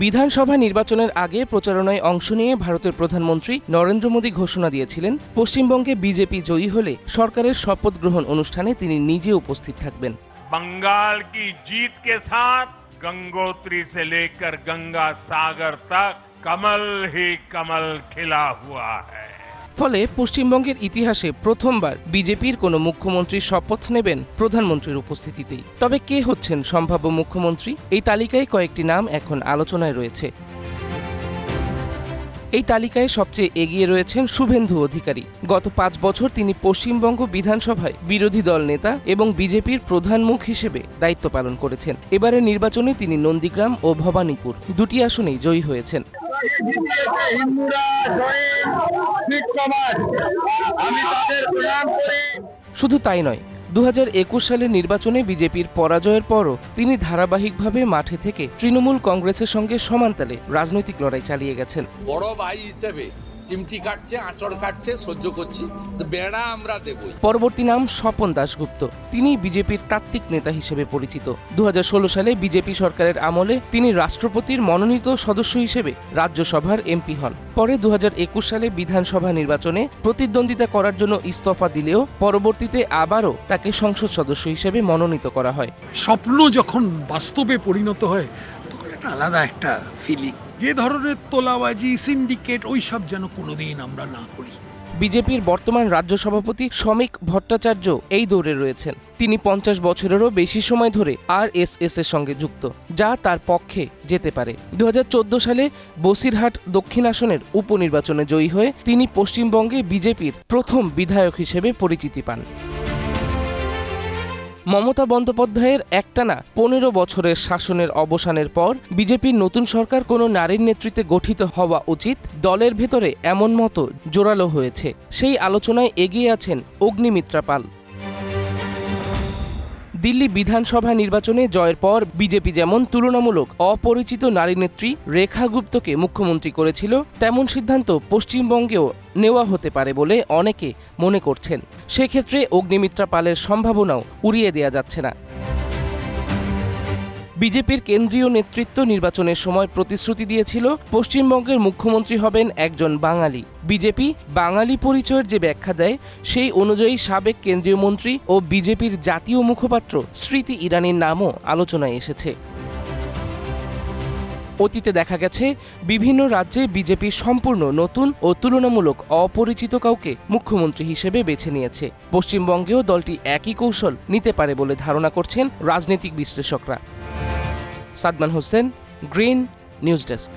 বিধানসভা নির্বাচনের আগে প্রচারণায় অংশ নিয়ে ভারতের প্রধানমন্ত্রী নরেন্দ্র মোদী ঘোষণা দিয়েছিলেন, পশ্চিমবঙ্গে বিজেপি জয়ী হলে সরকারের শপথ গ্রহণ অনুষ্ঠানে তিনি নিজে উপস্থিত থাকবেন। बंगाल की जीत के साथ गंगोत्री से लेकर गंगा सागर तक कमल ही कमल खिला हुआ है। ফলে পশ্চিমবঙ্গের ইতিহাসে প্রথমবার বিজেপির কোনো মুখ্যমন্ত্রী শপথ নেবেন প্রধানমন্ত্রীর উপস্থিতিতেই। তবে কে হচ্ছেন সম্ভাব্য মুখ্যমন্ত্রী? এই তালিকায় কয়েকটি নাম এখন আলোচনায় রয়েছে। এই তালিকায় সবচেয়ে এগিয়ে রয়েছেন শুভেন্দু অধিকারী। গত 5 বছর তিনি পশ্চিমবঙ্গ বিধানসভায় বিরোধী দল নেতা এবং বিজেপির প্রধান মুখ হিসেবে দায়িত্ব পালন করেছেন। এবারের নির্বাচনে তিনি নন্দীগ্রাম ও ভবানীপুর দুটি আসনেই জয়ী হয়েছেন। শুধু তাই নয়, 2021 সালের নির্বাচনে বিজেপির পরাজয়ের পরও তিনি ধারাবাহিকভাবে মাঠে থেকে তৃণমূল কংগ্রেসের সঙ্গে সমানতালে রাজনৈতিক লড়াই চালিয়ে গেছেন। বড় ভাই হিসেবে চিমটি কাটছে, আঁচড় কাটছে, সহ্য করছি, তো বেড়া আমরা দেবই। পরবর্তী নাম স্বপন দাশগুপ্ত। তিনি বিজেপির তাত্ত্বিক নেতা হিসেবে পরিচিত। 2016 সালে বিজেপি সরকারের আমলে তিনি রাষ্ট্রপতির মনোনীত সদস্য হিসেবে রাজ্যসভার এমপি হন। পরে 2021 সালে বিধানসভা নির্বাচনে প্রতিদ্বন্দ্বিতা করার জন্য ইস্তফা দিলেও পরবর্তীতে আবারও তাকে সংসদ সদস্য হিসেবে মনোনীত করা হয়। স্বপ্ন যখন বাস্তবে পরিণত হয় তখন একটা আলাদা একটা ফিলিং। যে ধরনের তোলাবাজি, সিন্ডিকেট, ওইসব যেন কোনোদিন আমরা না করি। বিজেপির বর্তমান রাজ্য সভাপতি শ্রমিক ভট্টাচার্য এই দৌড়ে রয়েছেন। তিনি 50 বছরেরও বেশি সময় ধরে আরএসএস এর সঙ্গে যুক্ত, যা তার পক্ষে যেতে পারে। 2014 সালে বসিরহাট দক্ষিণ আসনের উপনির্বাচনে জয়ী হয়ে তিনি পশ্চিমবঙ্গে বিজেপির প্রথম বিধায়ক হিসেবে পরিচিতি পান। মমতা বন্দ্যোপাধ্যায়ের একটানা 15 বছরের শাসনের অবসানের পর বিজেপির নতুন সরকার কোনো নারীর নেতৃত্বে গঠিত হওয়া উচিত, দলের ভেতরে এমন মতো জোরালো হয়েছে। সেই আলোচনায় এগিয়ে আছেন অগ্নিমিত্রা পাল। দিল্লি বিধানসভা নির্বাচনে জয়ের পর বিজেপি যেমন তুলনামূলক অপরিচিত নারী নেত্রী রেখা গুপ্তকে মুখ্যমন্ত্রী করেছিল, তেমন সিদ্ধান্ত পশ্চিমবঙ্গেও নেওয়া হতে পারে বলে অনেকে মনে করছেন। সেক্ষেত্রে অগ্নিমিত্রা পালের সম্ভাবনাও উড়িয়ে দেওয়া যাচ্ছে না। বিজেপির কেন্দ্রীয় নেতৃত্ব নির্বাচনের সময় প্রতিশ্রুতি দিয়েছিল পশ্চিমবঙ্গের মুখ্যমন্ত্রী হবেন একজন বাঙালি। বিজেপি বাঙালি পরিচয়ের যে ব্যাখ্যা দেয় সেই অনুযায়ী সাবেক কেন্দ্রীয় মন্ত্রী ও বিজেপির জাতীয় মুখপাত্র স্মৃতি ইরানির নামও আলোচনায় এসেছে। অতীতে দেখা গেছে বিভিন্ন রাজ্যে বিজেপি সম্পূর্ণ নতুন ও তুলনামূলক অপরিচিত কাউকে মুখ্যমন্ত্রী হিসেবে বেছে নিয়েছে। পশ্চিমবঙ্গেও দলটি একই কৌশল নিতে পারে বলে ধারণা করছেন রাজনৈতিক বিশ্লেষকরা। Sadman Hossain, green news desk.